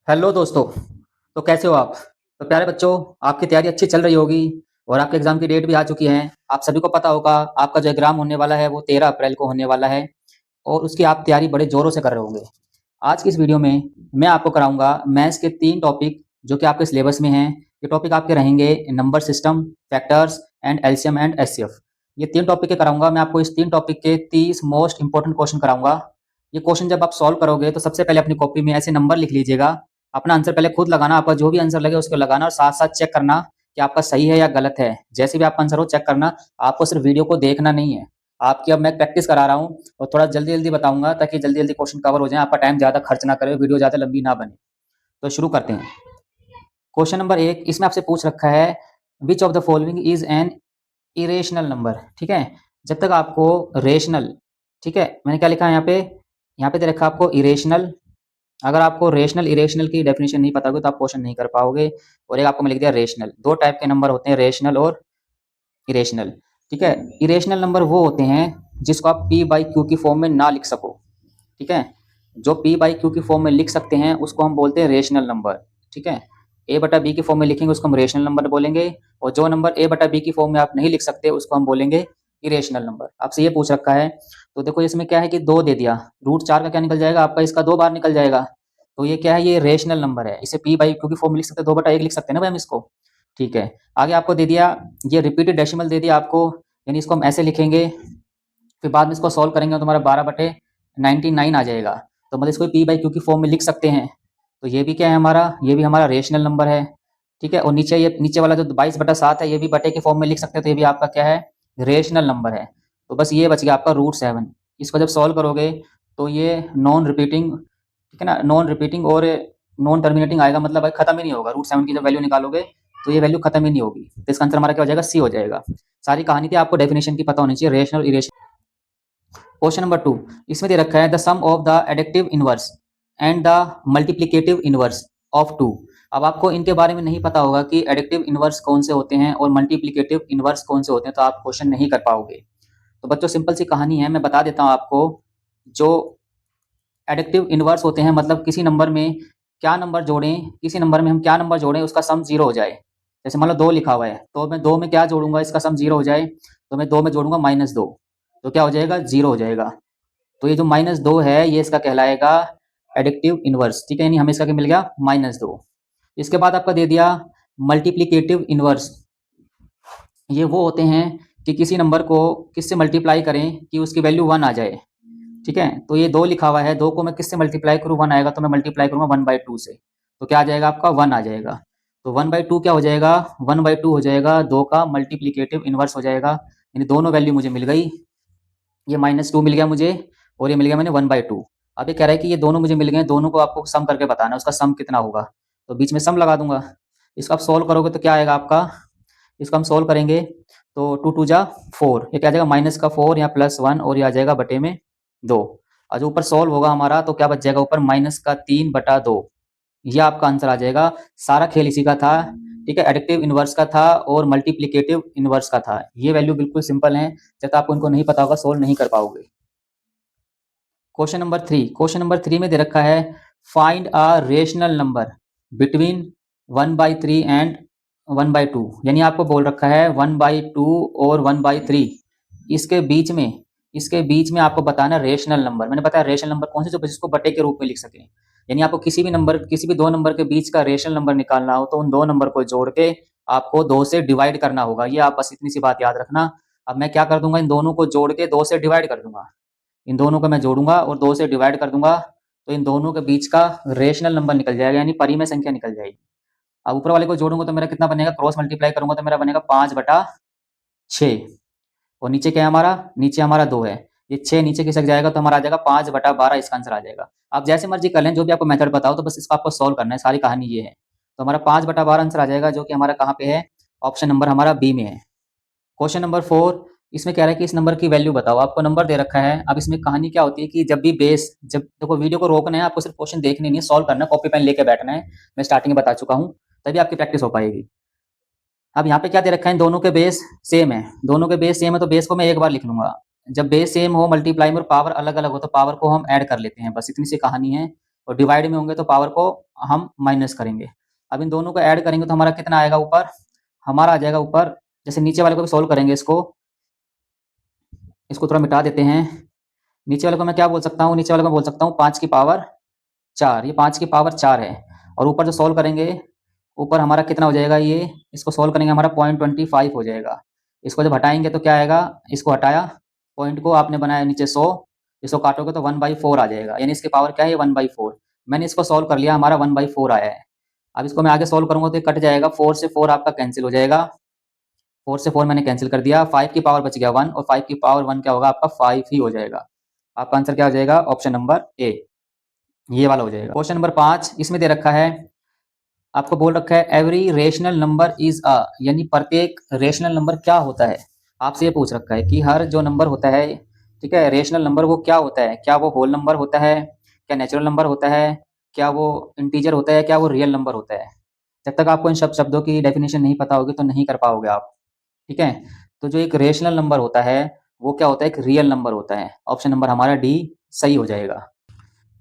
Hello दोस्तों। तो कैसे हो आप? तो प्यारे बच्चों, आपकी तैयारी अच्छी चल रही होगी और आपके एग्जाम की डेट भी आ चुकी है। आप सभी को पता होगा आपका जो एग्जाम होने वाला है वो 13 अप्रैल को होने वाला है और उसकी आप तैयारी बड़े जोरों से कर रहे होंगे। आज की इस वीडियो में मैं आपको कराऊंगा मैथ्स के 3 टॉपिक जो कि आपके सिलेबस में हैं। ये टॉपिक आपके रहेंगे number system, factors and LCM and HCF. ये 3 टॉपिक के कराऊंगा। मैं आपको इस 3 टॉपिक के 30 मोस्ट इंपोर्टेंट क्वेश्चन कराऊंगा। ये क्वेश्चन जब आप सॉल्व करोगे तो सबसे पहले अपनी कॉपी में ऐसे नंबर लिख लीजिएगा। अपना आंसर पहले खुद लगाना, आपका जो भी आंसर लगे उसको लगाना और साथ-साथ चेक करना कि आपका सही है या गलत है। जैसे भी आपका आंसर हो चेक करना, आपको सिर्फ वीडियो को देखना नहीं है। आपकी अब मैं प्रैक्टिस करा रहा हूँ और थोड़ा जल्दी-जल्दी बताऊँगा ताकि जल्दी-जल्दी क्वेश्चन कवर हो जाएँ, आपका टाइम ज़्यादा खर्च ना करे, वीडियो ज़्यादा लंबी ना बने। तो शुरू करते हैं। क्वेश्चन नंबर 1 इसमें आपसे पूछ रखा है which of the following is an irrational number. ठीक है? जब तक आपको रेशनल, ठीक है? मैंने क्या लिखा है यहाँ पे दे रखा है आपको इरेशनल। अगर आपको रेशनल इरेशनल की डेफिनेशन नहीं पता होगी तो आप क्वेश्चन नहीं कर पाओगे। और एक आपको मैं लिख दिया रेशनल। 2 टाइप के नंबर होते हैं, रेशनल और इरेशनल। ठीक है? इरेशनल नंबर वो होते हैं जिसको आप p बाई क्यू की फॉर्म में ना लिख सको। ठीक है? जो p बाई क्यू की फॉर्म में लिख सकते हैं उसको हम बोलते हैं रेशनल नंबर। ठीक है? a बटा b की फॉर्म में लिखेंगे उसको हम रेशनल नंबर बोलेंगे और जो नंबर a बटा b की फॉर्म में आप नहीं लिख सकते उसको हम बोलेंगे इरेशनल नंबर। आपसे ये पूछ रखा है तो देखो इसमें क्या है कि 2 दे दिया, रूट 4 का क्या निकल जाएगा आपका, इसका 2 बार निकल जाएगा। तो ये क्या है, ये रेशनल नंबर है। इसे p बाई क्यू की फॉर्म में लिख सकते हैं, 2 बटा 1 लिख सकते हैं ना भाई हम इसको। ठीक है? आगे आपको दे दिया ये रिपीटेड डेसिमल दे दिया आपको, यानी इसको हम ऐसे लिखेंगे, फिर बाद में इसको सॉल्व करेंगे तो हमारा 12/99 आ जाएगा। तो मतलब इसको पी बाई क्यू की फॉर्म में लिख सकते हैं। तो ये भी क्या है हमारा, ये भी हमारा रेशनल नंबर है। ठीक है? और नीचे ये नीचे वाला जो 22/7 है ये भी बटे के फॉर्म में लिख सकते हैं, तो ये भी आपका क्या है, रेशनल नंबर है। तो बस ये बच गया आपका √7। इसको जब सॉल्व करोगे तो ये नॉन रिपीटिंग, ठीक है ना, नॉन रिपीटिंग और नॉन टर्मिनेटिंग आएगा, मतलब भाई खत्म ही नहीं होगा। √7 की जब वैल्यू निकालोगे तो ये वैल्यू खत्म ही नहीं होगी। तो इसका आंसर हमारा क्या हो जाएगा, सी हो जाएगा। सारी कहानी थी, आपको डेफिनेशन की पता होनी चाहिए, रेशनल इरेशनल। क्वेश्चन नंबर 2 इसमें दे रखा है the sum of the additive inverse and the multiplicative inverse of 2। अब आपको इनके बारे में नहीं पता होगा कि एडिटिव इनवर्स कौन से होते हैं और मल्टीप्लिकेटिव इनवर्स कौन से होते हैं, तो आप क्वेश्चन नहीं कर पाओगे। तो बच्चों सिंपल सी कहानी है, मैं बता देता हूँ आपको। जो एडिटिव इनवर्स होते हैं मतलब किसी नंबर में क्या नंबर जोड़ें, किसी नंबर में हम क्या नंबर जोड़ें उसका सम 0 हो जाए। जैसे मान लो 2 लिखा हुआ है तो मैं 2 में क्या जोड़ूंगा, इसका सम 0 हो जाए, तो मैं 2 में जोड़ूंगा -2, तो क्या हो जाएगा, 0 हो जाएगा। तो ये जो -2 है ये इसका कहलाएगा एडिक्टिव इनवर्स। ठीक है? यानी हमें इसका क्या मिल गया, -2। इसके बाद आपका दे दिया मल्टीप्लिकेटिव इनवर्स। ये वो होते हैं कि किसी नंबर को किससे मल्टीप्लाई करें कि उसकी वैल्यू 1 आ जाए। ठीक है? तो ये 2 लिखा हुआ है, 2 को मैं किससे मल्टीप्लाई करूँ, 1 आएगा तो मैं मल्टीप्लाई करूँगा 1/2 से। तो क्या आ जाएगा आपका, 1 आ जाएगा। तो 1/2 क्या हो जाएगा, 1/2 हो जाएगा, 2 का मल्टीप्लिकेटिव इनवर्स हो जाएगा। यानी दोनों वैल्यू मुझे मिल गई। ये -2 मिल गया मुझे और ये मिल गया मैंने 1/2। अब ये कह रहा है कि ये दोनों मुझे मिल गए, दोनों को आपको सम करके बताना है उसका सम कितना होगा। तो बीच में सम लगा दूंगा। इसको आप सोल्व करोगे तो क्या आएगा आपका, इसको हम सोल्व करेंगे तो 2 2 जा 4, ये क्या आ जाएगा -4 या +1 और ये आ जाएगा बटे में 2। और जो ऊपर सोल्व होगा हमारा तो क्या बच जाएगा ऊपर, -3/2। ये आपका आंसर आ जाएगा। सारा खेल इसी का था। ठीक है? एडिक्टिव इनवर्स का था और मल्टीप्लिकेटिव इनवर्स का था। ये वैल्यू बिल्कुल सिंपल है, जब तक आपको इनको नहीं पता होगा सोल्व नहीं कर पाओगे। क्वेश्चन नंबर 3 में दे रखा है find a rational number between 1/3 and 1/2। यानी आपको बोल रखा है 1/2 और 1/3, इसके बीच में आपको बताना रेशनल नंबर। मैंने बताया रेशनल नंबर कौन से, जो जिसको बटे के रूप में लिख सके। यानी आपको किसी भी 2 नंबर के बीच का रेशनल नंबर निकालना हो तो उन 2 नंबर को जोड़ के आपको 2 से डिवाइड करना होगा। ये आप बस इतनी सी बात याद रखना। अब मैं क्या कर दूंगा, इन दोनों को जोड़ के 2 से डिवाइड कर दूंगा। इन दोनों को मैं जोड़ूंगा और 2 से डिवाइड कर दूंगा, तो इन दोनों के बीच का रेशनल नंबर निकल जाएगा, यानी परिमेय संख्या निकल जाएगी। अब ऊपर वाले को जोड़ूंगा तो मेरा कितना बनेगा, क्रॉस मल्टीप्लाई करूंगा तो मेरा बनेगा 5/6। और नीचे क्या है हमारा, नीचे हमारा 2 है, ये 6 नीचे खिसक जाएगा तो हमारा आ जाएगा 5/12, इसका आंसर आ जाएगा। आप जैसे मर्जी कर लें, जो भी आपको मेथड बताओ, तो बस इसको आपको सोल्व करना है, सारी कहानी ये है। तो हमारा 5/12 आंसर आ जाएगा, जो कि हमारा कहाँ पे है, ऑप्शन नंबर हमारा बी में है। क्वेश्चन नंबर 4 इसमें कह रहा है कि इस नंबर की वैल्यू बताओ। आपको नंबर दे रखा है। अब इसमें कहानी क्या होती है कि जब भी बेस, जब देखो वीडियो को रोकना है, आपको सिर्फ क्वेश्चन देखने नहीं है, सॉल्व करना है, कॉपी पेन लेके बैठना है। मैं स्टार्टिंग में बता चुका हूँ, तभी आपकी प्रैक्टिस हो पाएगी। अब यहाँ पे क्या दे रखा है, दोनों के बेस सेम है, दोनों के बेस सेम है तो बेस को मैं एक बार लिख लूंगा। जब बेस सेम हो, मल्टीप्लाई में और पावर अलग अलग हो तो पावर को हम ऐड कर लेते हैं, बस इतनी सी कहानी है। और डिवाइड में होंगे तो पावर को हम माइनस करेंगे। अब इन दोनों को ऐड करेंगे तो हमारा कितना आएगा ऊपर, हमारा आ जाएगा ऊपर, जैसे नीचे वाले को भी सोल्व करेंगे, इसको थोड़ा मिटा देते हैं। नीचे वाले को मैं क्या बोल सकता हूँ, नीचे वाले को बोल सकता हूँ 5 की पावर 4, ये 5 की पावर 4 है। और ऊपर जो सोल्व करेंगे, ऊपर हमारा कितना हो जाएगा, ये इसको सोल्व करेंगे हमारा 0.25 हो जाएगा। इसको जब हटाएंगे तो क्या आएगा, इसको हटाया, पॉइंट को आपने बनाया नीचे 100, इसको काटोगे तो 1/4 आ जाएगा, यानी इसकी पावर क्या है, 1/4। मैंने इसको सोल्व कर लिया, हमारा 1/4 आया है। अब इसको मैं आगे सोल्व करूंगा तो ये कट जाएगा, 4 से 4 आपका कैंसिल हो जाएगा, 4 से 4 मैंने कैंसिल कर दिया, 5 की पावर बच गया 1, और 5 की पावर 1 क्या होगा आपका 5 ही हो जाएगा। आपका आंसर क्या हो जाएगा, ऑप्शन नंबर ए, ये वाला हो जाएगा। क्वेश्चन नंबर 5 इसमें दे रखा है, आपको बोल रखा है every rational number is a, यानी प्रत्येक रेशनल नंबर क्या होता है। आपसे ये पूछ रखा है कि हर जो नंबर होता है, ठीक है, रेशनल नंबर वो क्या होता है, क्या वो होल नंबर होता है, क्या नेचुरल नंबर होता है, क्या वो इंटीजर होता है, क्या वो रियल नंबर होता है। जब तक आपको इन शब्दों की डेफिनेशन नहीं पता होगी तो नहीं कर पाओगे आप, ठीक है। तो जो एक रेशनल नंबर होता है वो क्या होता है, एक रियल नंबर होता है। ऑप्शन नंबर हमारा डी सही हो जाएगा।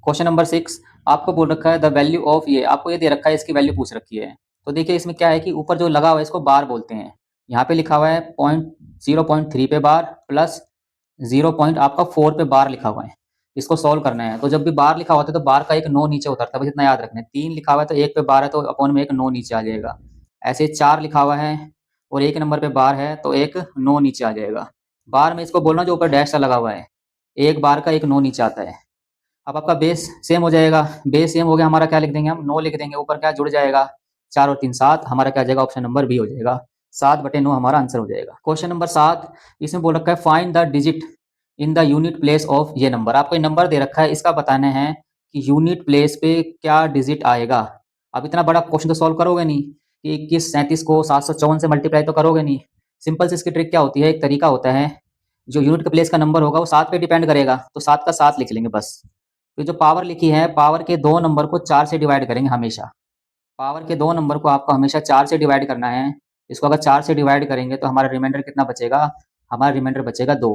क्वेश्चन नंबर 6 आपको बोल रखा है द वैल्यू ऑफ, ये आपको ये दे रखा है, इसकी वैल्यू पूछ रखी है। तो देखिए इसमें क्या है कि ऊपर जो लगा हुआ है इसको बार बोलते हैं, यहाँ पे लिखा हुआ है 0.3 पे बार प्लस 0.4 पे बार लिखा हुआ है। इसको सोल्व करना है, तो जब भी बार लिखा होता है तो बार का एक नो नीचे उतरता है, बस इतना याद रखना है। 3 लिखा हुआ है तो 1 पे बार है तो अपॉन में एक नो नीचे आ जाएगा। ऐसे 4 लिखा हुआ है और 1 नंबर पे बार है तो एक नो नीचे आ जाएगा। बार में इसको बोलना जो ऊपर डैश सा लगा हुआ है, एक बार का एक नो नीचे आता है। अब आपका बेस सेम हो जाएगा, बेस सेम हो गया, हमारा क्या लिख देंगे हम, 9 लिख देंगे, ऊपर क्या जुड़ जाएगा, 4 और 3 7, हमारा क्या आ जाएगा, ऑप्शन नंबर बी हो जाएगा, 7/9 हमारा आंसर हो जाएगा। क्वेश्चन नंबर 7 इसमें बोल रखा है find the digit in the unit place of ये नंबर। आपको ये नंबर दे रखा है, इसका बताना है कि यूनिट प्लेस पे क्या डिजिट आएगा। अब इतना बड़ा क्वेश्चन तो सॉल्व करोगे नहीं कि 21 37 को 754 से मल्टीप्लाई तो करोगे नहीं। सिंपल से इसकी ट्रिक क्या होती है, एक तरीका होता है, जो यूनिट के प्लेस का नंबर होगा वो 7 पे डिपेंड करेगा, तो 7 का 7 लिख लेंगे बस। तो जो पावर लिखी है, पावर के 2 नंबर को 4 से डिवाइड करेंगे हमेशा। पावर के 2 नंबर को आपको हमेशा 4 से डिवाइड करना है। इसको अगर 4 से डिवाइड करेंगे तो हमारा रिमाइंडर कितना बचेगा, हमारा रिमाइंडर बचेगा 2।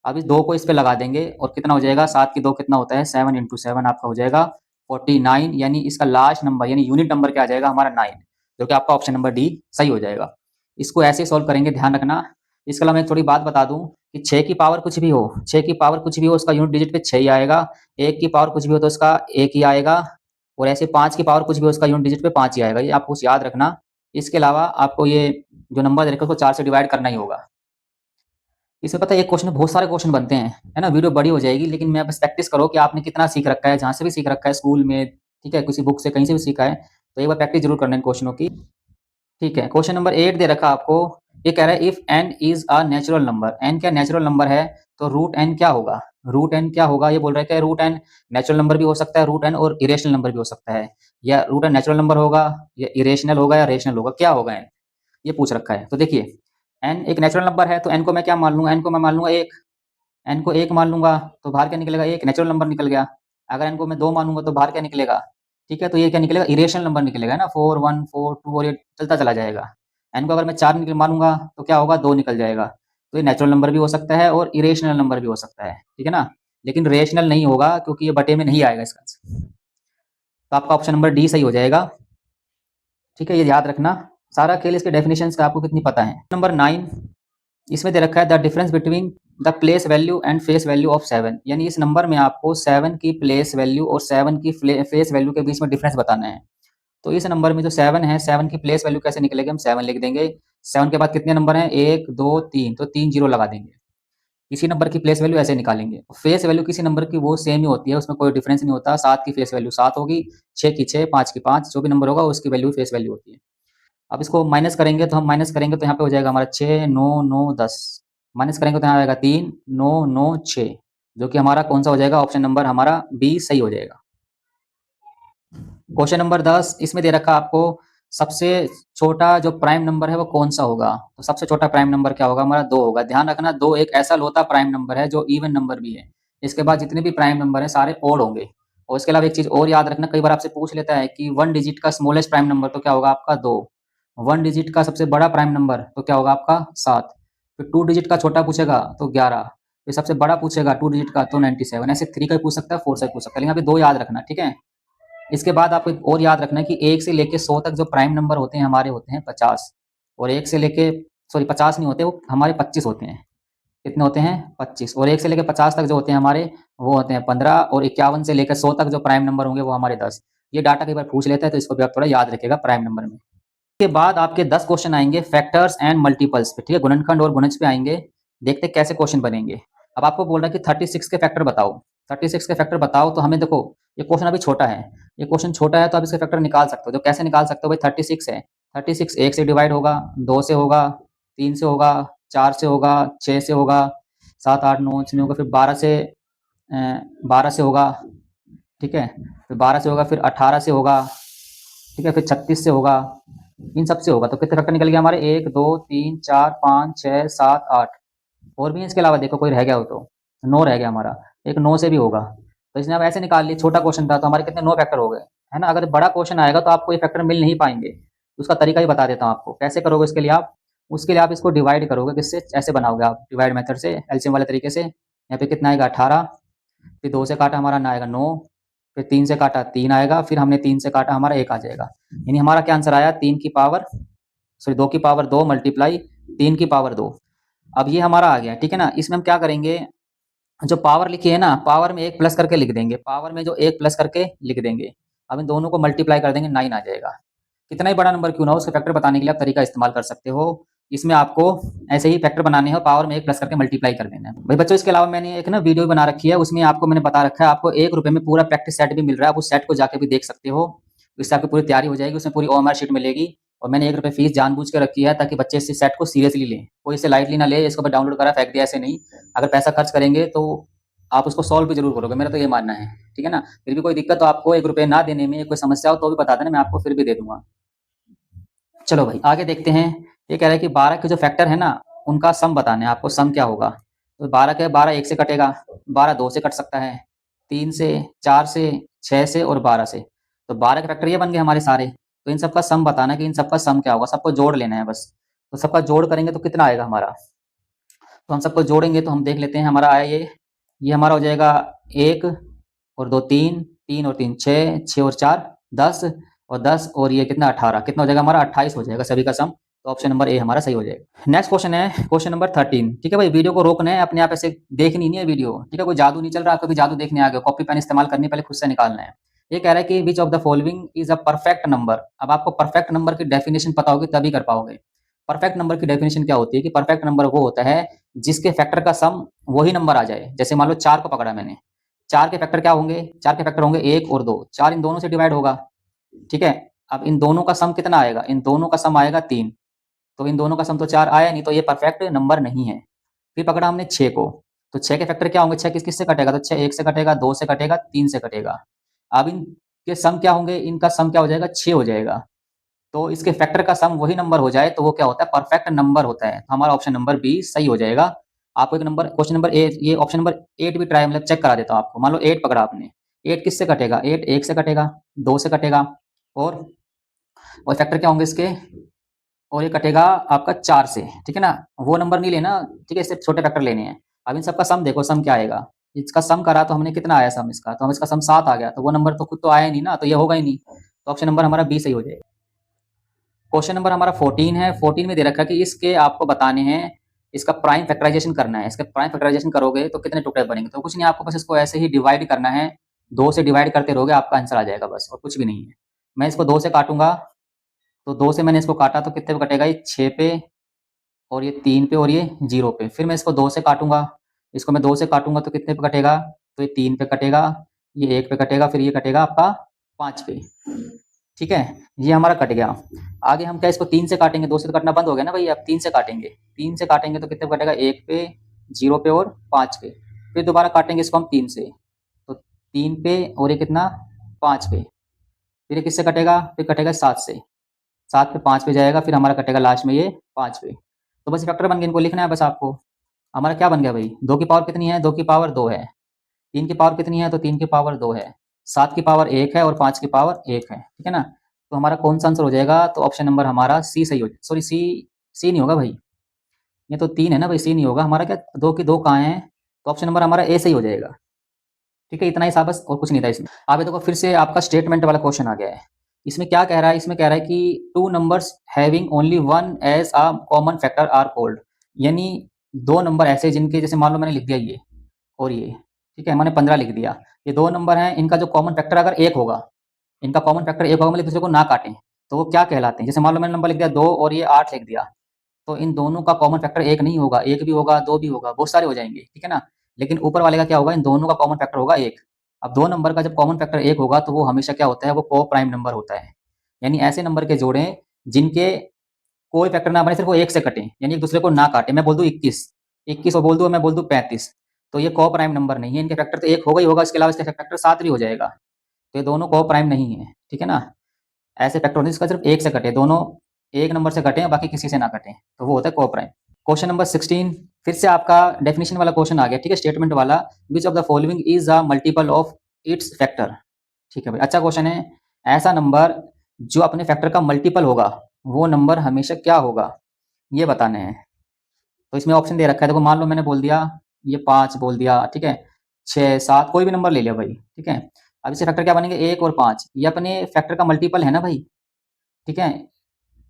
अब इस 2 को इस पे लगा देंगे और कितना हो जाएगा, 7 की 2 कितना होता है, 7 × 7 आपका हो जाएगा 49, यानी इसका लास्ट नंबर यानी यूनिट नंबर क्या आ जाएगा हमारा 9, जो कि आपका ऑप्शन नंबर डी सही हो जाएगा। इसको ऐसे सॉल्व करेंगे, ध्यान रखना। इसके अलावा मैं थोड़ी बात बता दूं कि 6 की पावर कुछ भी हो, 6 की पावर कुछ भी हो, उसका यूनिट डिजिट पे 6 ही आएगा। 1 की पावर कुछ भी हो तो उसका 1 ही आएगा, और ऐसे 5 की पावर कुछ भी हो उसका यूनिट डिजिट पे 5 ही आएगा, ये आपको कुछ याद रखना। इसके अलावा आपको ये जो नंबर दे रखा है उसको 4 से डिवाइड करना ही होगा। इसमें पता है एक क्वेश्चन बहुत सारे क्वेश्चन बनते हैं, है ना, वीडियो बड़ी हो जाएगी, लेकिन मैं बस प्रैक्टिस करो कि आपने कितना सीख रखा है, जहाँ से भी सीख रखा है, स्कूल में, ठीक है, किसी बुक से कहीं से भी सीखा है, तो एक बार प्रैक्टिस जरूर करना इन क्वेश्चनों की, ठीक है। क्वेश्चन नंबर 8 दे रखा आपको, ये कह रहा है if n is a natural number, n क्या नेचुरल नंबर है, तो रूट n क्या होगा, रूट n क्या होगा, ये बोल रहा है कि रूट n नेचुरल नंबर भी हो सकता है, रूट n और इरेशनल नंबर भी हो सकता है, या रूट n नेचुरल नंबर होगा या इरेशनल होगा या रेशनल होगा, क्या होगा n, ये पूछ रखा है। तो देखिए n एक नेचुरल नंबर है तो n को मैं क्या मान लूंगा, n को मैं मान लूंगा 1, n को 1 मान लूंगा तो बाहर क्या निकलेगा, एक नेचुरल नंबर निकल गया। अगर n को मैं 2 मानूंगा तो बाहर क्या निकलेगा, ठीक है, तो ये क्या निकलेगा, इरेशनल नंबर निकलेगा ना, 4 1 4 2 और ये चलता चला जाएगा। n को अगर मैं 4 मानूंगा तो क्या होगा, 2 निकल जाएगा। तो ये नेचुरल नंबर भी हो सकता है और इरेशनल नंबर भी हो सकता है, ठीक है ना, लेकिन रेशनल नहीं होगा क्योंकि ये बटे में नहीं आएगा इसका आंसर। तो आपका ऑप्शन नंबर डी सही हो जाएगा, ठीक है, ये याद रखना। सारा खेल इसके डेफिनेशंस का आपको कितनी पता है। नंबर 9 इसमें दे रखा है the difference between the place value and face value of 7, यानी इस नंबर में आपको 7 की प्लेस वैल्यू और 7 की फेस वैल्यू के बीच में डिफरेंस बताना है। तो इस नंबर में जो 7 है, 7 की प्लेस वैल्यू कैसे निकलेगी, हम 7 लिख देंगे। 7 के बाद कितने नंबर हैं, 1 2 3, तो 3 जीरो लगा देंगे। किसी नंबर की प्लेस वैल्यू ऐसे निकालेंगे। फेस वैल्यू किसी नंबर की वो सेम ही होती है, उसमें कोई डिफरेंस नहीं होता। 7 की फेस वैल्यू 7 होगी, 6 की 6, 5 की 5, जो भी नंबर होगा उसकी वैल्यू फेस वैल्यू होती है। अब इसको माइनस करेंगे तो हम माइनस करेंगे तो यहाँ पे हो जाएगा हमारा 6 9 9 10, माइनस करेंगे तो यहाँ आएगा 3 9 9 6, जो कि हमारा कौन सा हो जाएगा, ऑप्शन नंबर हमारा बी सही हो जाएगा। क्वेश्चन नंबर 10 इसमें दे रखा आपको सबसे छोटा जो प्राइम नंबर है वो कौन सा होगा। तो सबसे छोटा प्राइम नंबर क्या होगा, हमारा 2 होगा। ध्यान रखना 2 एक ऐसा लौता प्राइम नंबर है जो इवन नंबर भी है। इसके बाद जितने भी प्राइम नंबर है सारे ओड होंगे। और इसके अलावा एक चीज और याद रखना, कई बार आपसे पूछ लेता है कि 1 डिजिट का स्मॉलेस्ट प्राइम नंबर तो क्या होगा आपका 2, 1 डिजिट का सबसे बड़ा प्राइम नंबर तो क्या होगा आपका 7, फिर 2 डिजिट का छोटा पूछेगा तो 11, फिर सबसे बड़ा पूछेगा 2 डिजिट का तो 97, ऐसे 3 का भी पूछ सकता है, 4 से पूछ सकता है, लेकिन यहाँ पे 2 याद रखना, ठीक है। इसके बाद आपको एक और याद रखना है कि 1 से लेके 100 तक जो प्राइम नंबर होते हैं हमारे होते हैं 50, और 1 से लेके 50 नहीं होते, वो हमारे 25 होते हैं। कितने होते हैं? 25। और 1 से लेके 50 तक जो होते हैं हमारे, वो होते हैं 15, और 51 से लेकर 100 तक जो प्राइम नंबर होंगे वो हमारे 10। ये डाटा कई बार पूछ लेता है, तो इसको भी आप थोड़ा याद रखिएगा प्राइम नंबर में। इसके बाद आपके 10 क्वेश्चन आएंगे फैक्टर्स एंड मल्टीपल्स पे, ठीक है, गुणनखंड और गुणज पे आएंगे। देखते हैं कैसे क्वेश्चन बनेंगे। अब आपको बोल रहा है कि 36 के फैक्टर बताओ, 36 के फैक्टर बताओ, तो हमें देखो ये क्वेश्चन अभी छोटा है, ये क्वेश्चन छोटा है, तो आप इसके फैक्टर निकाल सकते हो। तो कैसे निकाल सकते हो भाई? 36 है, 36 1 से डिवाइड होगा, 2 से होगा, 3 से होगा, 4 से होगा, 6 से होगा, 7 8 9 इसमें होगा, फिर 12 से 12 से होगा, ठीक है, फिर 12 से होगा, फिर 18 से होगा, ठीक है, फिर 36 से होगा, इन सब से होगा। तो कितने फैक्टर निकल गया हमारे? 1 2 3 4 5 6 7 8, और भी इसके अलावा देखो कोई रह गया हो तो 9 रह गया हमारा, एक 9 से भी होगा। तो इसने आप ऐसे निकाल लिए, छोटा क्वेश्चन था तो हमारे कितने 9 फैक्टर हो गए, है ना। अगर बड़ा क्वेश्चन आएगा तो आपको ये फैक्टर मिल नहीं पाएंगे, उसका तरीका ही बता देता हूँ आपको कैसे करोगे। इसके लिए आप इसको डिवाइड करोगे, किससे? ऐसे बनाओगे आप डिवाइड मेथड से, एलसीएम वाले तरीके से। यहाँ पे कितना आएगा? 18, फिर 2 से काटा हमारा ना आएगा 9, फिर 3 से काटा 3 आएगा, फिर हमने 3 से काटा हमारा 1 आ जाएगा। यानी हमारा क्या आंसर आया? 2 की पावर 2 मल्टीप्लाई 3 की पावर 2। अब ये हमारा आ गया, ठीक है ना। इसमें हम क्या करेंगे, जो पावर लिखी है ना, पावर में 1 प्लस करके लिख देंगे, पावर में जो 1 प्लस करके लिख देंगे। अब इन दोनों को मल्टीप्लाई कर देंगे, 9 आ जाएगा। कितना ही बड़ा नंबर क्यों ना हो, उसके फैक्टर बताने के लिए आप तरीका इस्तेमाल कर सकते हो। इसमें आपको ऐसे ही फैक्टर बनाने हो, पावर में 1 प्लस करके मल्टीप्लाई कर देना है भाई बच्चों। इसके अलावा मैंने एक ना वीडियो बना रखी है, उसमें आपको मैंने बता रखा है, आपको 1 रुपए में पूरा प्रैक्टिस सेट भी मिल रहा है, आप उस सेट को जाके भी देख सकते हो। इससे आपकी पूरी तैयारी हो जाएगी, उसमें पूरी ओएमआर शीट मिलेगी। और मैंने 1 रुपए फीस जानबूझ के रखी है ताकि बच्चे इस सेट को सीरियसली लें, कोई इसे लाइटली ना ले, इसको डाउनलोड करा फेंक दिया, ऐसे नहीं। अगर पैसा खर्च करेंगे तो आप उसको सॉल्व भी जरूर करोगे, मेरा तो ये मानना है, ठीक है ना। फिर भी कोई दिक्कत तो आपको 1 रुपए ना देने में कोई समस्या हो तो भी बता देना, मैं आपको फिर भी दे दूंगा। चलो भाई आगे देखते हैं। ये कह रहा है कि 12 के जो फैक्टर है ना, उनका सम बताना है आपको। सम क्या होगा? तो 12 के 12 1 से कटेगा, 12 2 से कट सकता है, 3 से, 4 से, 6 से और 12 से। तो 12 के फैक्टर ये बन गए हमारे सारे। तो इन सबका सम बताना कि इन सबका सम क्या होगा, सबको जोड़ लेना है बस। तो सबका जोड़ करेंगे तो कितना आएगा हमारा? तो हम सबको जोड़ेंगे तो हम देख लेते हैं, हमारा आया ये हमारा हो जाएगा 1 और 2 3, 3 और 3 6, 6 और 4 10, और 10 और ये कितना 18, कितना हो जाएगा हमारा? 28 हो जाएगा सभी का सम। तो ऑप्शन नंबर ए हमारा सही हो जाएगा। नेक्स्ट क्वेश्चन है क्वेश्चन नंबर 13, ठीक है भाई। वीडियो को रोकना है, अपने आप ऐसे देखनी नहीं है वीडियो, ठीक है। कोई जादू नहीं चल रहा, कभी जादू देखने आ गए, कॉपी पेन इस्तेमाल करने पहले खुद से निकालना है। ये कह रहा है कि which of the following is a perfect number. अब आपको परफेक्ट नंबर की डेफिनेशन पता होगी तभी कर पाओगे। परफेक्ट नंबर की डेफिनेशन क्या होती है कि परफेक्ट नंबर वो होता है जिसके फैक्टर का सम वही नंबर आ जाए। जैसे मान लो 4 को पकड़ा मैंने, 4 के फैक्टर क्या होंगे? 4 के फैक्टर होंगे 1 और 2, 4 इन दोनों से डिवाइड होगा, ठीक है। अब इन दोनों का सम कितना आएगा? इन दोनों का सम आएगा 3। तो इन दोनों का सम तो 4 आया नहीं, तो ये परफेक्ट नंबर नहीं है। फिर पकड़ा हमने 6 को, तो 6 के फैक्टर क्या होंगे? 6 किस किस से कटेगा? तो 6 1 से कटेगा, 2 से कटेगा, 3 से कटेगा। अब इनके सम क्या होंगे? इनका सम क्या हो जाएगा? 6 हो जाएगा। तो इसके फैक्टर का सम वही नंबर हो जाए तो वो क्या होता है? परफेक्ट नंबर होता है। तो हमारा ऑप्शन नंबर बी सही हो जाएगा। आपको एक नंबर क्वेश्चन नंबर ए, ये ऑप्शन नंबर 8 भी ट्राई मतलब चेक करा देता हूँ आपको। मान लो 8 पकड़ा आपने, 8 किससे कटेगा? 8 1 से कटेगा, 2 से कटेगा, और फैक्टर क्या होंगे इसके? और ये कटेगा आपका 4 से, ठीक है ना। वो नंबर नहीं लेना, ठीक है, इससे छोटे फैक्टर लेने हैं। अब इन सबका सम देखो, सम क्या आएगा? इसका सम करा तो हमने कितना आया सम इसका? तो हम इसका सम 7 आ गया, तो वो नंबर तो खुद तो आया नहीं ना, तो ये होगा ही नहीं। तो ऑप्शन नंबर हमारा बी सही हो जाएगा। क्वेश्चन नंबर हमारा 14 है। 14 में दे रखा है कि इसके आपको बताने हैं, इसका प्राइम फैक्टराइजेशन करना है। इसका प्राइम फैक्टराइजेशन करोगे तो कितने टुकड़े बनेंगे? तो कुछ नहीं, आपको बस इसको ऐसे ही डिवाइड करना है, 2 से डिवाइड करते रहोगे, आपका आंसर आ जाएगा बस, और कुछ भी नहीं है। मैं इसको 2 से काटूंगा, तो 2 से मैंने इसको काटा तो कितने पे कटेगा? ये 6 पे, और ये 3 पे, और ये 0 पे। फिर मैं इसको 2 से काटूंगा, इसको मैं 2 से काटूंगा तो कितने पे कटेगा? तो ये 3 पे कटेगा, ये 1 पे कटेगा, फिर ये कटेगा आपका 5 पे, ठीक है। ये हमारा कट गया। आगे हम क्या इसको 3 से काटेंगे? 2 से तो कटना बंद हो गया ना भाई, अब 3 से काटेंगे। 3 से काटेंगे तो कितने पे कटेगा? 1 पे, 0 पे और 5 पे। फिर दोबारा काटेंगे इसको हम 3 से, तो 3 पे और ये कितना? 5 पे। फिर ये किससे कटेगा? फिर कटेगा 7 से, 7 पे 5 पे जाएगा, फिर हमारा कटेगा लास्ट में ये 5 पे। तो बस फैक्टर बन गया, इनको लिखना है बस आपको। हमारा क्या बन गया भाई? 2 की पावर कितनी है? 2 की पावर 2 है। 3 की पावर कितनी है? तो 3 की पावर 2 है। 7 की पावर 1 है और 5 की पावर 1 है, ठीक है ना। तो हमारा कौन सा आंसर हो जाएगा? तो ऑप्शन नंबर हमारा सी सही हो जाएगा। सॉरी, सी नहीं होगा भाई, ये तो 3 है ना भाई, सी नहीं होगा हमारा। क्या 2 की 2 कहाँ है? तो ऑप्शन नंबर हमारा ए सही हो जाएगा, ठीक है, इतना ही था बस और कुछ नहीं था इसमें। अब ये देखो फिर से आपका स्टेटमेंट वाला क्वेश्चन आ गया है। इसमें क्या कह रहा है, इसमें कह रहा है कि two numbers having only one as a common factor are called, यानी दो नंबर ऐसे जिनके, जैसे मान लो मैंने लिख दिया ये और ये, ठीक है, मैंने 15 लिख दिया, ये दो नंबर हैं, इनका जो कॉमन फैक्टर अगर एक होगा, इनका कॉमन फैक्टर एक होगा, मतलब दूसरे को ना काटें, तो वो क्या कहलाते हैं। जैसे मान लो मैंने नंबर लिख दिया 2 और ये 8 लिख दिया, तो इन दोनों का कॉमन फैक्टर एक नहीं होगा, एक भी होगा, दो भी होगा, बहुत सारे हो जाएंगे, ठीक है ना। लेकिन ऊपर वाले का क्या होगा, इन दोनों का कॉमन फैक्टर होगा एक। अब दो नंबर का जब कॉमन फैक्टर एक होगा तो वो हमेशा क्या होता है, वो को प्राइम नंबर होता है। यानी ऐसे नंबर के जोड़े जिनके कोई फैक्टर ना बने, सिर्फ वो एक से कटें, यानी एक दूसरे को ना काटे। मैं बोल दूं 21, 21 और बोल दूं, मैं बोल दूं 35, तो ये को प्राइम नंबर नहीं है, इनके फैक्टर तो एक होगा ही होगा, इसके अलावा इसके फैक्टर 7 भी हो जाएगा, तो ये दोनों को प्राइम नहीं है, ठीक है ना। ऐसे फैक्टर होते हैं जिसका सिर्फ एक से कटे, दोनों एक नंबर से कटे बाकी किसी से ना कटे, तो वो होता है को प्राइम। क्वेश्चन नंबर 16 फिर से आपका डेफिनेशन वाला क्वेश्चन आ गया, ठीक है, स्टेटमेंट वाला। Which of the following is a multiple of its factor. ठीक है भाई, अच्छा क्वेश्चन है। ऐसा नंबर जो अपने फैक्टर का मल्टीपल होगा, वो नंबर हमेशा क्या होगा, ये बताने हैं। तो इसमें ऑप्शन दे रखा है, देखो मान लो मैंने बोल दिया ये 5 बोल दिया, ठीक है, 6 7 कोई भी नंबर ले लिया भाई, ठीक है। अब इससे फैक्टर क्या बनेंगे, 1 और 5, ये अपने फैक्टर का मल्टीपल है ना भाई, ठीक है।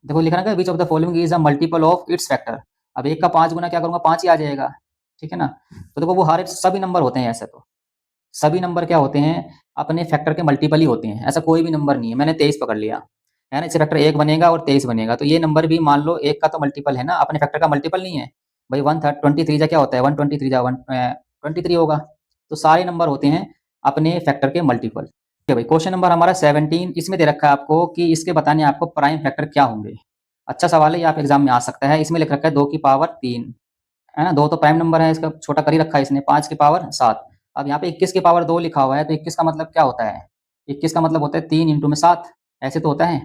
देखो लिखा ना, which of the following is a multiple of its factor. अब एक का 5 गुना क्या करूंगा, 5 ही आ जाएगा, ठीक है ना। तो देखो वो हर सभी नंबर होते हैं ऐसे, तो सभी नंबर क्या होते हैं, अपने फैक्टर के मल्टीपल ही होते हैं, ऐसा कोई भी नंबर नहीं है। मैंने 23 पकड़ लिया है ना, इससे फैक्टर 1 बनेगा और 23 बनेगा, तो ये नंबर भी मान लो 1 का तो मल्टीपल है ना, अपने फैक्टर का मल्टीपल नहीं है भाई। 123 जा क्या होता है, 123 जा 123 होगा। तो सारे नंबर होते हैं अपने फैक्टर के मल्टीपल। ठीक है भाई, क्वेश्चन नंबर हमारा 17, इसमें दे रखा है आपको कि इसके बताने आपको प्राइम फैक्टर क्या होंगे। अच्छा सवाल है, ये आप एग्जाम में आ सकता है। इसमें लिख रखा है 2 की पावर 3, है ना, 2 तो प्राइम नंबर है, इसका छोटा कर ही रखा है इसने, 5 की पावर 7। अब यहाँ पे 21 की पावर 2 लिखा हुआ है, तो 21 का मतलब क्या होता है, 21 का मतलब होता है 3 इंटू में 7, ऐसे तो होता है।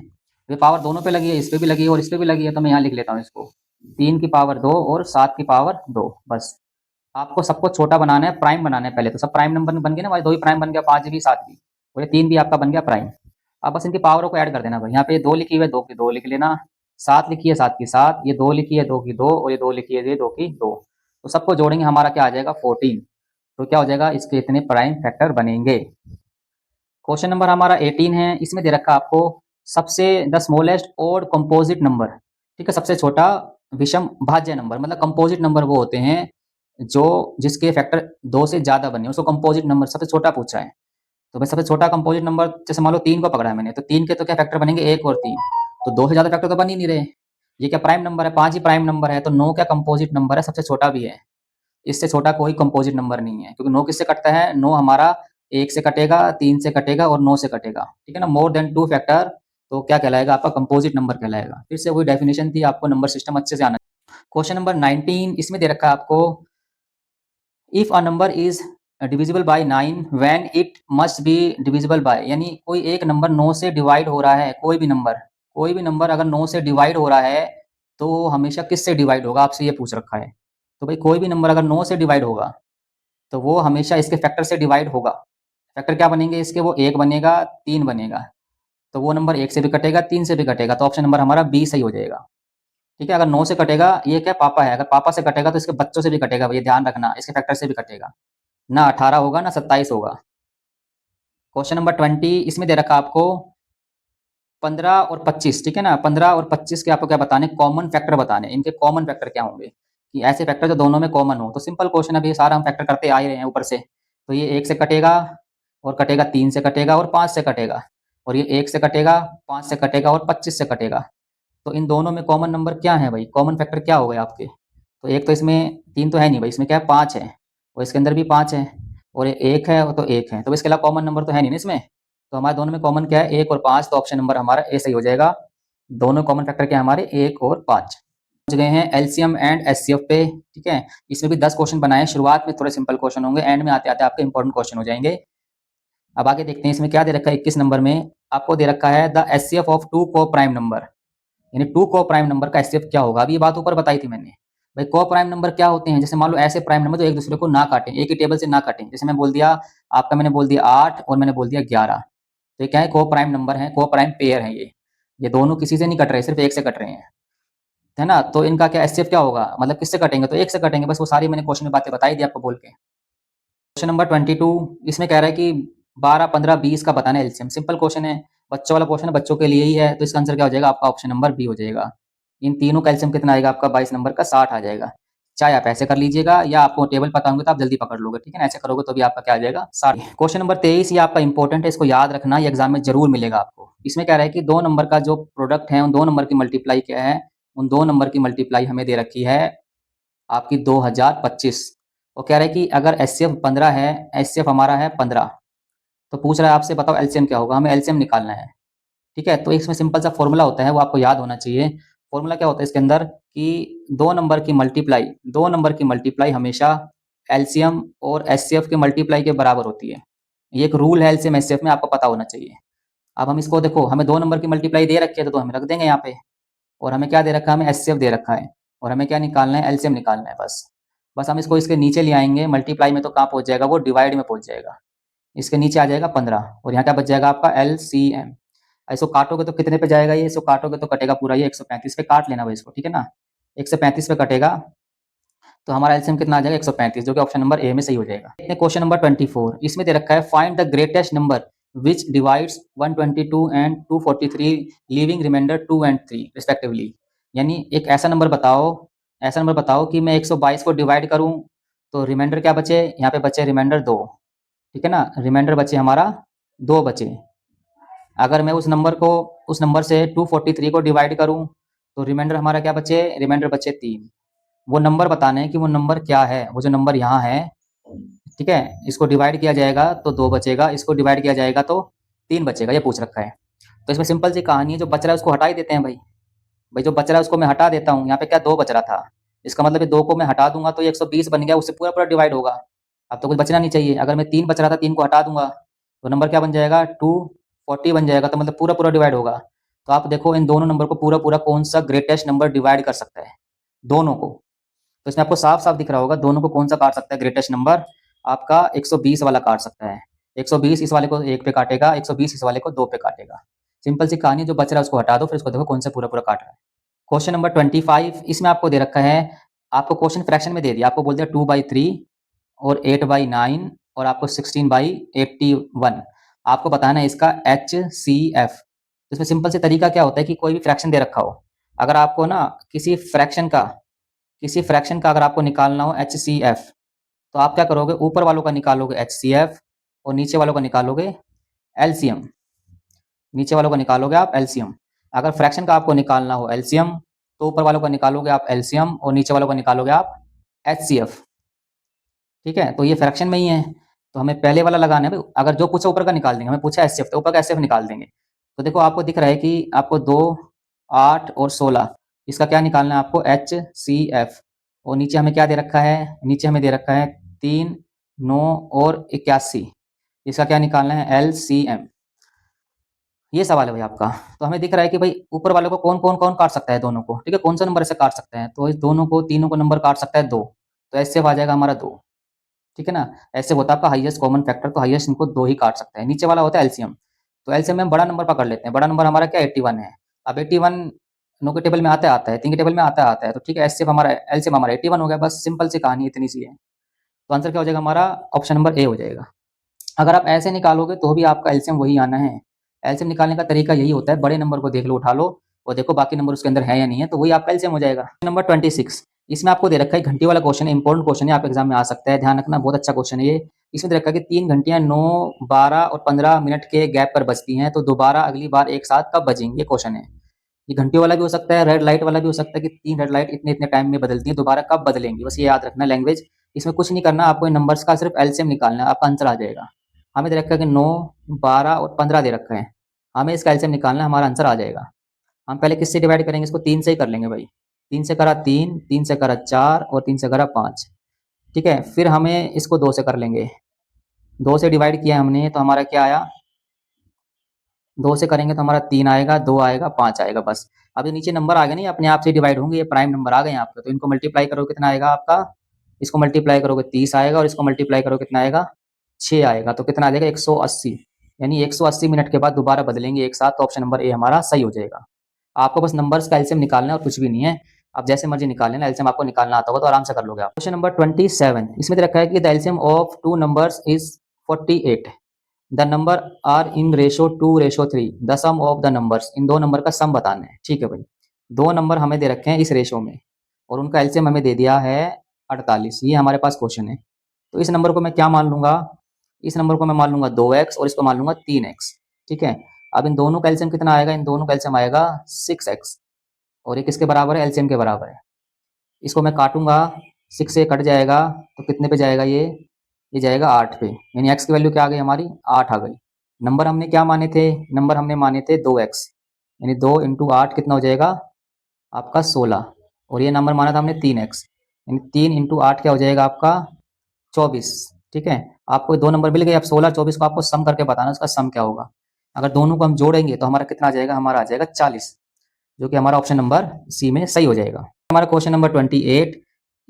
ये पावर दोनों पे लगी है, इस पे भी लगी है और इस पे भी लगी है, तो मैं यहाँ लिख लेता हूँ इसको 3 की पावर 2 और 7 की पावर 2, बस। आपको सबको छोटा बनाना है, प्राइम बनाना है पहले, तो सब प्राइम नंबर बन गए ना भाई, 2 ही प्राइम बन गया, 5 भी 7 भी, और ये 3 भी आपका बन गया प्राइम। अब बस इनकी पावरों को ऐड कर देना भाई, यहाँ पे 2 लिखी हुई है, 2 की 2 लिख लेना, 7 लिखी है 7 की 7, ये 2 लिखी है 2 की 2, और ये 2 लिखी है ये 2 की 2, तो सबको जोड़ेंगे हमारा क्या आ जाएगा 14। तो क्या हो जाएगा, इसके इतने प्राइम फैक्टर बनेंगे। क्वेश्चन नंबर हमारा 18 है, इसमें दे रखा आपको सबसे the smallest odd composite number, ठीक है, सबसे छोटा विषम भाज्य नंबर, मतलब कंपोजिट नंबर वो होते हैं जो जिसके फैक्टर 2 से ज्यादा बने, उसको कंपोजिट नंबर सबसे छोटा पूछा है। तो भाई सबसे छोटा कंपोजिट नंबर, जैसे मान लो 3 को पकड़ा है मैंने, तो 3 के तो क्या फैक्टर बनेंगे 1 और 3, तो 2 से ज्यादा फैक्टर तो बन ही नहीं रहे। ये क्या प्राइम नंबर है, 5 ही प्राइम नंबर है, तो 9 क्या कंपोजिट नंबर है, सबसे छोटा भी है। इससे छोटा कोई कंपोजिट नंबर नहीं है, क्योंकि 9 किससे कटता है, 9 हमारा 1 से कटेगा, 3 से कटेगा और 9 से कटेगा, ठीक है ना। मोर देन 2 फैक्टर तो क्या कहलाएगा, आपका कंपोजिट नंबर कहलाएगा। फिर से वही डेफिनेशन थी, आपको नंबर सिस्टम अच्छे से आना। क्वेश्चन नंबर 19, इसमें दे रखा है आपको if a number is divisible by 9 when it must be divisible by, यानी कोई एक नंबर 9 से डिवाइड हो रहा है, कोई भी नंबर अगर 9 से डिवाइड हो रहा है तो हमेशा किससे डिवाइड होगा, आपसे ये पूछ रखा है। तो भाई कोई भी नंबर अगर 9 से डिवाइड होगा तो वो हमेशा इसके फैक्टर से डिवाइड होगा। फैक्टर क्या बनेंगे इसके, वो 1 बनेगा, 3 बनेगा, तो वो नंबर 1 से भी कटेगा, 3 से भी कटेगा, तो ऑप्शन नंबर हमारा बी सही हो जाएगा। ठीक है, अगर 9 से कटेगा, ये क्या पापा है, अगर पापा से कटेगा तो इसके बच्चों से भी कटेगा, ये ध्यान रखना, इसके फैक्टर से भी कटेगा, ना 18 होगा ना 27 होगा। क्वेश्चन नंबर 20, इसमें दे रखा आपको 15 और 25, ठीक है ना, 15 और 25 के आपको क्या बताने, कॉमन फैक्टर बताने, इनके कॉमन फैक्टर क्या होंगे, कि ऐसे फैक्टर जो दोनों में कॉमन हो। तो सिंपल क्वेश्चन, अभी सारा हम फैक्टर करते आ ही रहे हैं ऊपर से, तो ये 1 से कटेगा और कटेगा, 3 से कटेगा और 5 से कटेगा, और ये 1 से कटेगा, 5 से कटेगा और 25 से कटेगा। तो इन दोनों में कॉमन नंबर क्या है भाई, कॉमन फैक्टर क्या हो गए आपके। तो एक तो इसमें 3 तो है नहीं भाई, इसमें क्या है 5 है, और इसके अंदर भी 5 है, और ये 1 है, और तो 1 है, तो इसके अलावा कॉमन नंबर तो है नहीं ना इसमें। तो हमारे दोनों में कॉमन क्या है, 1 और 5, तो ऑप्शन नंबर हमारा ए सही हो जाएगा। दोनों कॉमन फैक्टर क्या है हमारे, 1 और 5। पहुंच गए हैं एलसीएम एंड एचसीएफ पे, ठीक है। इसमें भी 10 क्वेश्चन बनाए, शुरुआत में थोड़े सिंपल क्वेश्चन होंगे, एंड में आते आते आपके इंपॉर्टेंट क्वेश्चन हो जाएंगे। अब आगे देखते हैं इसमें क्या दे रखा है। 21 नंबर में आपको दे रखा है द एचसीएफ ऑफ टू को प्राइम नंबर, यानी टू को प्राइम नंबर का एचसीएफ क्या होगा। अभी ये बात ऊपर बताई थी मैंने भाई, को प्राइम नंबर क्या होते हैं, जैसे मान लो ऐसे प्राइम नंबर जो एक दूसरे को ना काटें, एक ही टेबल से ना काटें, जैसे मैं बोल दिया आपका, मैंने बोल दिया 8 और मैंने बोल दिया 11, तो ये क्या है, को प्राइम नंबर है, को प्राइम पेयर है, ये दोनों किसी से नहीं कट रहे, सिर्फ एक से कट रहे हैं, है ना। तो इनका क्या एचसीएफ क्या होगा, मतलब किससे कटेंगे, तो एक से कटेंगे, बस वो सारी मैंने क्वेश्चन में बातें बताई दी आपको बोल के। क्वेश्चन नंबर 22 इसमें कह रहा है कि 12, 15, 20 का बताना है एलसीएम। सिंपल क्वेश्चन है, बच्चों वाला क्वेश्चन है, बच्चों के लिए ही है, तो इसका आंसर क्या हो जाएगा आपका ऑप्शन नंबर बी हो जाएगा। इन तीनों का एलसीएम कितना आएगा आपका 22 नंबर का 60 आ जाएगा। चाहे आप ऐसे कर लीजिएगा या आपको टेबल पता होंगे तो आप जल्दी पकड़ लोगे, ठीक है ना। ऐसे करोगे तो भी आपका क्या आ जाएगा 60। क्वेश्चन नंबर 23 ये आपका इंपॉर्टेंट है, इसको याद रखना, ये एग्जाम में जरूर मिलेगा आपको। इसमें कह रहा है कि 2 नंबर का जो प्रोडक्ट है उन 2 नंबर की मल्टीप्लाई क्या है, उन 2 नंबर की मल्टीप्लाई हमें दे रखी है आपकी 2025। वो कह रहा है कि अगर एचसीएफ 15 है, एचसीएफ हमारा है 15, तो पूछ रहा है आपसे बताओ एलसीएम क्या होगा, हमें एलसीएम निकालना है, ठीक है। तो इसमें सिंपल सा फॉर्मूला होता है, वो आपको याद होना चाहिए। फॉर्मूला क्या होता है इसके अंदर कि 2 नंबर की मल्टीप्लाई हमेशा एलसीएम और एचसीएफ के मल्टीप्लाई के बराबर होती है। ये एक रूल है एलसीएम एचसीएफ में, आपको पता होना चाहिए। अब हम इसको देखो, हमें 2 नंबर की मल्टीप्लाई दे रखी है तो हमें रख देंगे यहाँ पे, और हमें क्या दे रखा है, हमें एचसीएफ दे रखा है, और हमें क्या निकालना है, एलसीएम निकालना है। बस बस हम इसको इसके नीचे ले आएंगे, मल्टीप्लाई में तो कहाँ पहुंच जाएगा, वो डिवाइड में पहुंच जाएगा। इसके नीचे आ जाएगा 15 और यहाँ क्या बच जाएगा आपका एलसीएम। इसको काटोगे तो कितने पे जाएगा, ये इसको काटोगे तो कटेगा पूरा ये 135 पे, काट लेना भाई इसको, ठीक है ना। 135 पे कटेगा तो हमारा एलसीएम कितना आ जाएगा 135, जो कि ऑप्शन नंबर ए में सही हो जाएगा। क्वेश्चन नंबर 24 इसमें दे रखा है find the greatest number which divides 122 and 243 leaving reminder 2 and 3 respectively. यानी एक ऐसा नंबर बताओ कि मैं 122 को डिवाइड करूं तो रिमाइंडर क्या बचे, यहाँ पे बचे रिमाइंडर 2, ठीक है ना। रिमाइंडर बचे हमारा 2 बचे। अगर मैं उस नंबर से 243 को डिवाइड करूं तो रिमाइंडर हमारा क्या बचे, रिमाइंडर बचे 3। वो नंबर बताना है कि वो नंबर क्या है, वो जो नंबर यहाँ है, ठीक है। इसको डिवाइड किया जाएगा तो 2 बचेगा, इसको डिवाइड किया जाएगा तो 3 बचेगा, ये पूछ रखा है। तो इसमें सिंपल सी कहानी है, जो बच रहा है उसको हटा ही देते हैं भाई। भाई जो बच रहा है उसको मैं हटा देता हूँ, यहाँ पे क्या 2 बच रहा था, इसका मतलब ये 2 को मैं हटा दूंगा तो ये 120 बन गया, उससे पूरा पूरा डिवाइड होगा। अब तो कुछ बचना नहीं चाहिए। अगर मैं 3 बच रहा था, 3 को हटा दूंगा तो नंबर क्या बन जाएगा 240 बन जाएगा, तो मतलब पूरा पूरा डिवाइड होगा। तो आप देखो इन दोनों नंबर को पूरा पूरा कौन सा ग्रेटेस्ट नंबर डिवाइड कर सकता है, दोनों को। तो इसमें आपको साफ साफ दिख रहा होगा दोनों को कौन सा काट सकता है ग्रेटेस्ट नंबर, आपका 120 वाला काट सकता है। 120 इस वाले को 1 पे काटेगा, 120 इस वाले को 2 पे काटेगा। सिंपल सी कहानी, जो बच रहा है उसको हटा दो, फिर इसको देखो कौन सा पूरा पूरा काट रहा है। क्वेश्चन नंबर 25 इसमें आपको दे रखा है, आपको क्वेश्चन फ्रैक्शन में दे दिया, आपको बोल दिया 2/3 और 8/9 और आपको 16/81। आपको बताना है इसका HCF। इसमें सिंपल से तरीका क्या होता है कि कोई भी फ्रैक्शन दे रखा हो, अगर आपको ना किसी फ्रैक्शन का अगर आपको निकालना हो HCF, तो आप क्या करोगे, ऊपर वालों का निकालोगे HCF और नीचे वालों का निकालोगे LCM। नीचे वालों का निकालोगे आप LCM। अगर फ्रैक्शन का आपको निकालना हो LCM तो ऊपर वालों का निकालोगे आप LCM और नीचे वालों का निकालोगे आप HCF, ठीक है। तो ये फ्रैक्शन में ही है, तो हमें पहले वाला लगाना है। अगर जो पूछा ऊपर का निकाल देंगे, हमें पूछा HCF तो ऊपर का HCF निकाल देंगे। तो देखो आपको दिख रहा है कि आपको 2, 8 और 16 इसका क्या निकालना है आपको HCF। और नीचे हमें क्या दे रखा है, नीचे हमें दे रखा है 3, 9 और 81, इसका क्या निकालना है LCM। ये सवाल है भाई आपका। तो हमें दिख रहा है कि भाई ऊपर वाले को कौन काट सकता है, दोनों को, ठीक है। कौन सा नंबर से काट सकता है, तो इस दोनों को, तीनों को नंबर काट सकता है 2, तो HCF आ जाएगा हमारा 2, ठीक है ना। ऐसे होता है आपका हाईएस्ट कॉमन फैक्टर, तो हाईएस्ट इनको 2 ही काट सकता है। नीचे वाला होता है एलसीएम, तो एलसीएम में बड़ा नंबर पकड़ लेते हैं। बड़ा नंबर हमारा क्या 81 है। अब 81 नो के टेबल में आता है 3 के टेबल में आता है, तो ठीक है एचसीएफ हमारा, एलसीएम हमारा 81 हो गया। बस सिंपल सी कहानी इतनी सी है। तो आंसर क्या हो जाएगा हमारा, ऑप्शन नंबर ए हो जाएगा। अगर आप ऐसे निकालोगे तो भी आपका एलसीएम वही आना है। एलसीएम निकालने का तरीका यही होता है, बड़े नंबर को देख लो, उठा लो और देखो बाकी नंबर उसके अंदर है या नहीं है, तो वही आपका एलसीएम हो जाएगा। नंबर 26 इसमें आपको दे रखा है घंटी वाला क्वेश्चन है, इंपॉर्टेंट क्वेश्चन है, आपके एग्जाम में आ सकता है, ध्यान रखना, बहुत अच्छा क्वेश्चन है ये। इसमें दे रखा है कि 3 घंटियां 9, 12 और 15 मिनट के गैप पर बजती हैं, तो दोबारा अगली बार एक साथ कब बजेंगी, ये क्वेश्चन है। ये घंटी वाला भी हो सकता है, रेड लाइट वाला भी हो सकता है कि 3 रेड लाइट इतने इतने टाइम में बदलती है, दोबारा कब बदलेंगी, बस ये याद रखना लैंग्वेज। इसमें कुछ नहीं करना, आपको इन नंबर्स का सिर्फ एलसीएम निकालना है, आपका आंसर आ जाएगा। हमें दे रखा है कि 9, 12 और 15 दे रखा है, हमें इसका एलसीएम निकालना है, हमारा आंसर आ जाएगा। हम पहले किससे डिवाइड करेंगे, इसको 3 से ही कर लेंगे भाई। 3 से करा 3, 3 से करा 4 और 3 से करा 5, ठीक है। फिर हमें इसको 2 से कर लेंगे, 2 से डिवाइड किया हमने तो हमारा क्या आया, 2 से करेंगे तो हमारा 3 आएगा, 2 आएगा, 5 आएगा। बस अब ये नीचे नंबर आ गए नहीं, अपने आप से डिवाइड होंगे, ये प्राइम नंबर आ गए हैं आपके, तो इनको मल्टीप्लाई करो कितना आएगा आपका, इसको मल्टीप्लाई करोगे 30 आएगा और इसको मल्टीप्लाई करो कितना आएगा 6 आएगा, तो कितना आ जाएगा 180। यानी 180 मिनट के बाद दोबारा बदलेंगे एक साथ, तो ऑप्शन नंबर ए हमारा सही हो जाएगा। आपको बस नंबर्स का एलसीएम निकालना है और कुछ भी नहीं है। आप जैसे मर्जी निकाल लेना, एलसीएम आपको निकालना आता होगा तो आराम से कर लोगे आप। क्वेश्चन नंबर 27, इसमें दे रखा है कि the LCM of two numbers is 48, the number are in ratio 2:3, the sum of the numbers, इन दो नंबर का सम बताना है। ठीक है भाई, दो नंबर हमें दे रखे हैं इस रेशो में और उनका एलसीएम हमें दे दिया है 48, ये हमारे पास क्वेश्चन है। तो इस नंबर को मैं क्या मान लूंगा, इस नंबर को मैं मान लूंगा 2x और इसको मान लूंगा 3x। ठीक है, अब इन दोनों का एलसीएम कितना आएगा, इन दोनों का एलसीएम आएगा 6x और ये किसके बराबर है, एलसीएम के बराबर है। इसको मैं काटूंगा, 6 से कट जाएगा तो कितने पे जाएगा ये जाएगा 8 पे, यानी x की वैल्यू क्या आ गई हमारी, 8 आ गई। नंबर हमने क्या माने थे, नंबर हमने माने थे 2x, यानी 2 इंटू 8 कितना हो जाएगा आपका 16, और ये नंबर माना था हमने 3x, यानी 3 इंटू 8 क्या हो जाएगा आपका 24। ठीक है, आपको दो नंबर मिल गए, अब 16 24 को आपको सम करके बताना उसका सम क्या होगा। अगर दोनों को हम जोड़ेंगे तो हमारा कितना आ जाएगा, हमारा आ जाएगा 40, जो कि हमारा ऑप्शन नंबर सी में सही हो जाएगा। हमारा क्वेश्चन नंबर 28,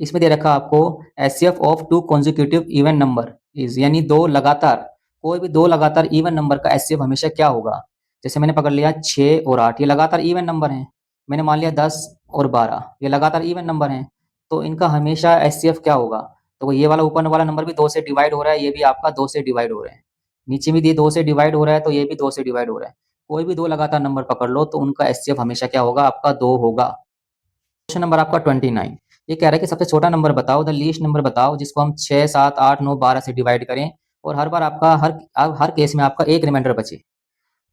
इसमें दे रखा आपको HCF of two consecutive even number is, यानी दो लगातार, कोई भी दो लगातार इवन नंबर का एचसीएफ हमेशा क्या होगा। जैसे मैंने पकड़ लिया 6 और 8, ये लगातार इवन नंबर हैं। मैंने मान लिया 10 और 12, ये लगातार इवन नंबर हैं, तो इनका हमेशा एचसीएफ क्या होगा। तो ये वाला ऊपर वाला नंबर भी 2 से डिवाइड हो रहा है, ये भी आपका 2 से डिवाइड हो रहा है, नीचे भी ये 2 से डिवाइड हो रहा है तो ये भी 2 से डिवाइड हो रहा है। कोई भी दो लगातार नंबर पकड़ लो तो उनका एचसीएफ हमेशा क्या होगा, आपका 2 होगा। क्वेश्चन नंबर आपका 29, ये कह रहा है कि सबसे छोटा नंबर बताओ, द लीस्ट नंबर बताओ जिसको हम 6 7 8 9 12 से डिवाइड करें और हर बार आपका हर केस में आपका एक रिमाइंडर बचे।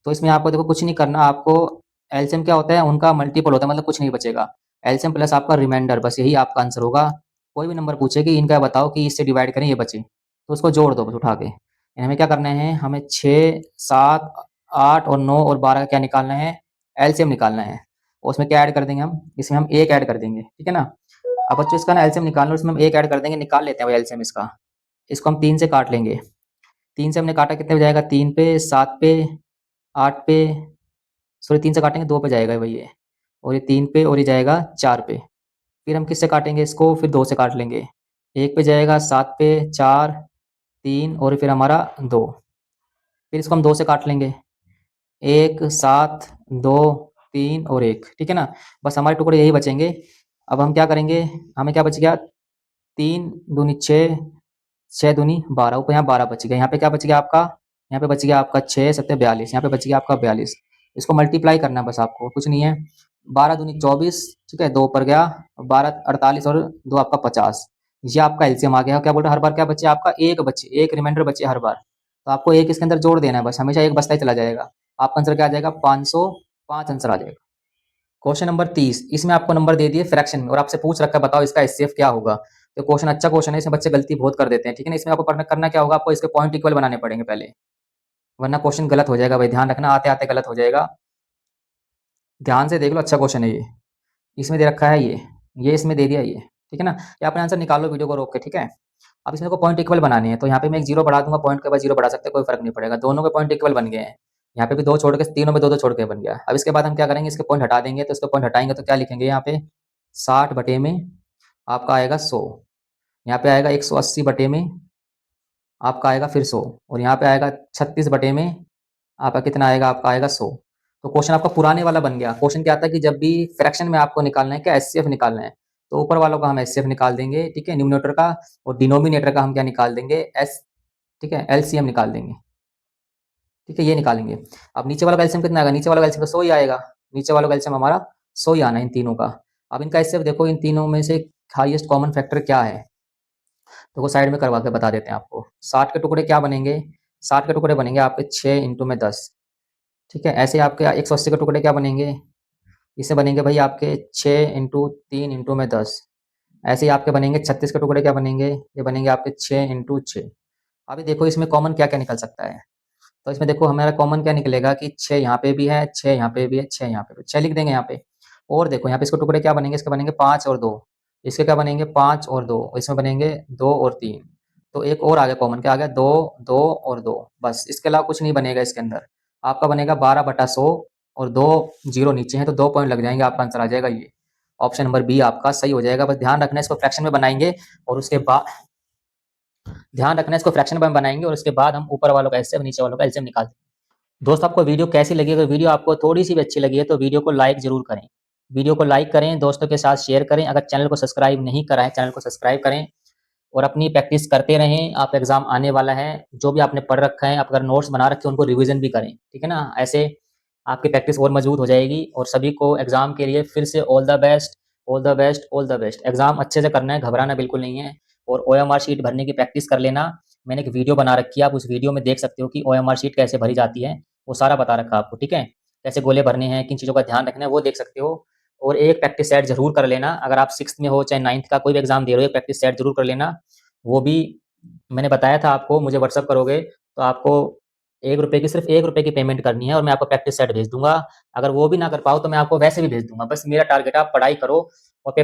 तो इसमें आपको देखो कुछ नहीं करना, आपको एलसीएम क्या होता है, उनका मल्टीपल होता है, मतलब कुछ नहीं बचेगा, एलसीएम प्लस आपका रिमाइंडर, बस यही आपका आंसर होगा। कोई भी नंबर पूछे कि इनका बताओ कि इससे डिवाइड करें ये बचे, तो उसको जोड़ दो बस उठा के। हमें क्या करना है, हमें 6 7 8 और 9 और 12 का क्या निकालना है, एलसीएम निकालना है। और उसमें क्या ऐड कर देंगे हम, इसमें हम 1 ऐड कर देंगे। ठीक है ना, अब बच्चों इसका ना एलसीएम निकालना है, उसमें हम 1 ऐड कर देंगे, निकाल लेते हैं भाई एलसीएम इसका। इसको हम 3 से काट लेंगे, 3 से हमने काटा कितने पे जाएगा, 3 पे 7 पे 8 पे, सॉरी 3 से काटेंगे 2 पे जाएगा भाई ये, और ये 3 पे और ये जाएगा 4 पे। फिर हम किससे काटेंगे इसको, फिर 2 से काट लेंगे, 1 पे जाएगा 7 पे 4 3 और फिर हमारा 2, फिर इसको हम 2 से काट लेंगे, 1 7 2 3 और 1। ठीक है ना, बस हमारे टुकड़े यही बचेंगे। अब हम क्या करेंगे, हमें क्या बच गया, 3 दूनी 6 6 दूनी 12, ऊपर यहाँ 12 बच गया, यहाँ पे क्या बच गया आपका, यहाँ पे बच गया आपका 6 7 42, यहाँ पे बच गया आपका 42। इसको मल्टीप्लाई करना है बस आपको, कुछ नहीं है, 12 दूनी 24, ठीक है, 2 ऊपर गया, 12 48 और 2 आपका 50, ये आपका एलसीएम आ गया। क्या बोल रहा है, हर बार क्या बचे आपका, एक बचे, एक रिमाइंडर बचे हर बार, तो आपको एक इसके अंदर जोड़ देना है, बस हमेशा एक बचता ही चला जाएगा। आपका आंसर क्या आ जाएगा, 505 आंसर आ जाएगा। क्वेश्चन नंबर 30, इसमें आपको नंबर दे दिए फ्रैक्शन में और आपसे पूछ रखा है बताओ इसका एचसीएफ क्या होगा। तो क्वेश्चन अच्छा क्वेश्चन है, इसमें बच्चे गलती बहुत कर देते हैं। ठीक है ना, इसमें आपको करना क्या होगा, आपको इसके पॉइंट इक्वल बनाने पड़ेंगे पहले, वरना क्वेश्चन गलत हो जाएगा भाई, ध्यान रखना, आते आते गलत हो जाएगा। ध्यान से देख लो, अच्छा क्वेश्चन है ये, इसमें दे रखा है ये इसमें दे दिया ये। ठीक है ना, ये अपने आंसर निकालो वीडियो को रोक के। ठीक है, अब इसमें को पॉइंट इक्वल बनाने हैं, तो यहाँ पे मैं एक जीरो बढ़ा दूंगा, पॉइंट के बाद जीरो बढ़ा सकते हैं, कोई फर्क नहीं पड़ेगा, दोनों के पॉइंट इक्वल बन गए हैं। यहाँ पे भी 2 छोड़ के, तीनों में 2 2 छोड़ के बन गया। अब इसके बाद हम क्या करेंगे, इसके पॉइंट हटा देंगे, तो इसके पॉइंट हटाएंगे तो क्या लिखेंगे, यहाँ पे 60 बटे में आपका आएगा 100, यहाँ पे आएगा 180 बटे में आपका आएगा फिर 100, और यहाँ पे आएगा 36 बटे में आपका कितना आएगा, आपका आएगा 100। तो क्वेश्चन आपका पुराने वाला बन गया। क्वेश्चन क्या आता है कि जब भी फ्रैक्शन में आपको निकालना है क्या, एचसीएफ निकालना है, तो ऊपर वालों का हम एचसीएफ निकाल देंगे, ठीक है, न्यूमरेटर का, और डिनोमिनेटर का हम क्या निकाल देंगे, एस, ठीक है, एलसीएम निकाल देंगे। ठीक है, ये निकालेंगे। अब नीचे वाला का एलसीएम कितना आएगा, नीचे वाला का एलसीएम तो 100 ही आएगा, नीचे वाला का एलसीएम हमारा 100 ही आना है इन तीनों का। अब इनका एचसीएफ देखो, इन तीनों में से हाईएस्ट कॉमन फैक्टर क्या है, तो वो साइड में करवा के बता देते हैं आपको। 60 के टुकड़े क्या बनेंगे, 60 के टुकड़े बनेंगे आपके 6 इंटू में 10। ठीक है, ऐसे आपके 180 के टुकड़े क्या बनेंगे, इससे बनेंगे भाई आपके 6 इंटू 3 इंटू में 10। ऐसे ही आपके बनेंगे 36 के टुकड़े क्या बनेंगे, ये बनेंगे आपके 6 इंटू 6। अभी देखो इसमें कॉमन क्या क्या निकल सकता है, तो इसमें देखो हमारा कॉमन क्या निकलेगा कि 6 यहाँ पे भी है, 6 यहाँ पे भी है, 6 यहाँ पे भी, 6 लिख देंगे यहाँ पे। और देखो यहाँ पे इसके टुकड़े क्या बनेंगे, इसके बनेंगे 5 और 2, इसके क्या बनेंगे 5 और 2, इसमें बनेंगे 2 और 3। तो एक और आ गया कॉमन, क्या आ गया, 2 2 और 2, बस इसके अलावा कुछ नहीं बनेगा इसके अंदर। आपका बनेगा 12/100 और 2 जीरो नीचे हैं तो 2 पॉइंट लग जाएंगे, आपका आंसर आ जाएगा ये, ऑप्शन नंबर बी आपका सही हो जाएगा। बस ध्यान रखना इसको फ्रैक्शन में बनाएंगे और उसके बाद ध्यान रखना इसको फ्रैक्शन में बनाएंगे और उसके बाद हम ऊपर वालों का एलसीएम नीचे वालों का एलसीएम निकाल देंगे। दोस्त आपको वीडियो कैसी लगी, अगर वीडियो आपको थोड़ी सी भी अच्छी लगी है तो वीडियो को लाइक जरूर करें, वीडियो को लाइक करें, दोस्तों के साथ शेयर करें। अगर चैनल को सब्सक्राइब नहीं करा है, चैनल को सब्सक्राइब करें और अपनी प्रैक्टिस करते रहें। आप एग्ज़ाम आने वाला है, जो भी आपने पढ़ रखा है, आप अगर नोट्स बना रखे हैं, उनको रिवीजन भी करें, ठीक है ना? ऐसे आपकी प्रैक्टिस और मजबूत हो जाएगी। और सभी को एग्ज़ाम के लिए फिर से all the best, all the best, all the best. Exam अच्छे से करना है, घबराना बिल्कुल नहीं है। और ओएमआर शीट भरने की प्रैक्टिस कर लेना। मैंने एक वीडियो बना रखी है, आप उस वीडियो में देख सकते हो कि ओएमआर शीट कैसे भरी जाती है, वो सारा बता रखा है आपको, ठीक है? कैसे गोले भरने हैं, किन चीज़ों का ध्यान रखना है, वो देख सकते हो। और एक प्रैक्टिस सेट ज़रूर कर लेना। अगर आप 6th में हो, चाहे 9th का कोई भी एग्ज़ाम दे रहे हो, एक प्रैक्टिस सेट ज़रूर कर लेना। वो भी मैंने बताया था आपको, मुझे व्हाट्सएप करोगे तो आपको ₹1 की, सिर्फ़ ₹1 की पेमेंट करनी है और मैं आपको प्रैक्टिस सेट भेज दूँगा। अगर वो भी ना कर पाओ तो मैं आपको वैसे भी भेज दूँगा। बस मेरा टारगेट है आप पढ़ाई करो और